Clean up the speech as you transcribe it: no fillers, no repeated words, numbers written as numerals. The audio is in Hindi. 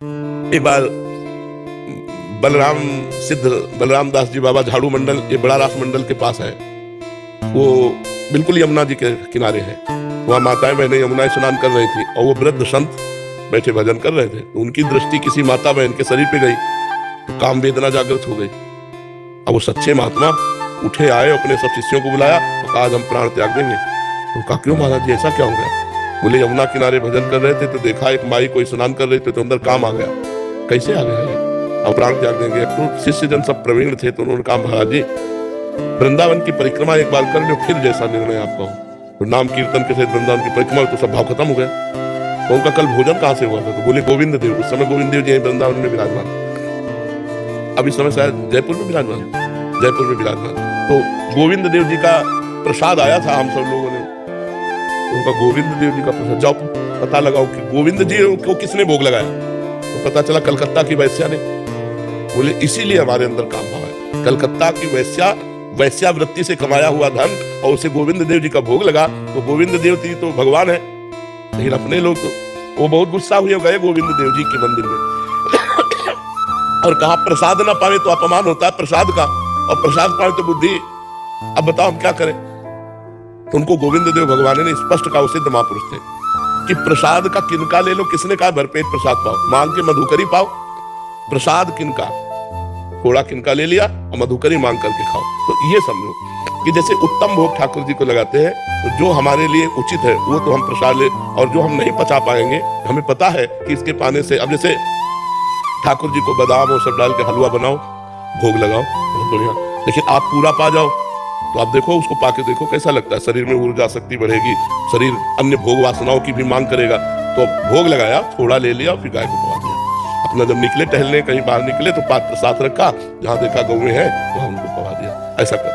एक बार बलराम सिद्ध बलराम दास जी बाबा झाड़ू मंडल, ये बड़ा रास मंडल के पास है, वो बिल्कुल यमुना जी के किनारे है। वहाँ माताएं बहनें यमुना स्नान कर रही थी और वो वृद्ध संत बैठे भजन कर रहे थे। तो उनकी दृष्टि किसी माता बहन के शरीर पे गई तो काम वेदना जागृत हो गई। अब वो सच्चे महात्मा उठे, आए, अपने सब शिष्यों को बुलाया तो कहा आज हम प्राण त्याग देंगे। तो कहा क्यों महाराज जी, ऐसा क्या हो गया? बोले यमुना किनारे भजन कर रहे थे तो देखा एक माई कोई स्नान कर रहे थे तो अंदर काम आ गया। कैसे आ गया ये? अब प्राण त्याग देंगे। तो शिष्य जन सब प्रवीण थे तो उन्होंने कहा महाराज जी वृंदावन की परिक्रमा एक बार कर लो, फिर जैसा निर्णय आपका हो। तो नाम कीर्तन के साथ वृंदावन की परिक्रमा तो सब भाव खत्म हो गया। तो उनका कल भोजन कहाँ से हुआ था? तो बोले गोविंद देव। उस समय गोविंद देव जी वृंदावन में विराजमान, अब इस समय शायद जयपुर में विराजमान, जयपुर में विराजमान। तो गोविंद देव जी का प्रसाद आया था हम सब लोगों ने, उनका गोविंद देव जी का प्रसाद। जाओ पता लगाओ कि गोविंद जी को किसने भोग लगाया। तो पता चला कलकत्ता की वैश्या ने। बोले इसीलिए हमारे अंदर काम भाव है। कलकत्ता की वैश्यावृत्ति से कमाया हुआ धन और उसे गोविंद देव जी का भोग लगा। तो गोविंद देव जी तो भगवान है, लेकिन अपने लोग तो वो बहुत गुस्सा हुए गए गोविंद देव जी के मंदिर में और कहा प्रसाद ना पावे तो अपमान होता है प्रसाद का, और प्रसाद पावे तो बुद्धि। अब बताओ हम क्या करें? तो उनको गोविंद देव भगवान ने स्पष्ट कहा, सिद्ध महापुरुष थे, कि प्रसाद का किनका ले लो। किसने कहा भरपेट प्रसाद पाओ, मांग के मधुकरी पाओ। प्रसाद किनका, थोड़ा किनका ले लिया और मधुकरी मांग करके खाओ। तो ये समझो कि जैसे उत्तम भोग ठाकुर जी को लगाते हैं, तो जो हमारे लिए उचित है वो तो हम प्रसाद ले, और जो हम नहीं पचा पाएंगे, हमें पता है कि इसके पाने से, अब जैसे ठाकुर जी को बादाम और सब डाल के हलवा बनाओ, भोग लगाओ, बहुत बढ़िया। लेकिन आप पूरा पा जाओ तो आप देखो, उसको पाके देखो कैसा लगता है। शरीर में ऊर्जा शक्ति बढ़ेगी, शरीर अन्य भोग वासनाओं की भी मांग करेगा। तो भोग लगाया, थोड़ा ले लिया, फिर गाय को पवा दिया। अपना जब निकले टहलने, कहीं बाहर निकले तो पात्र साथ रखा, जहां देखा गौएं हैं वहां उनको पवा दिया। ऐसा करना।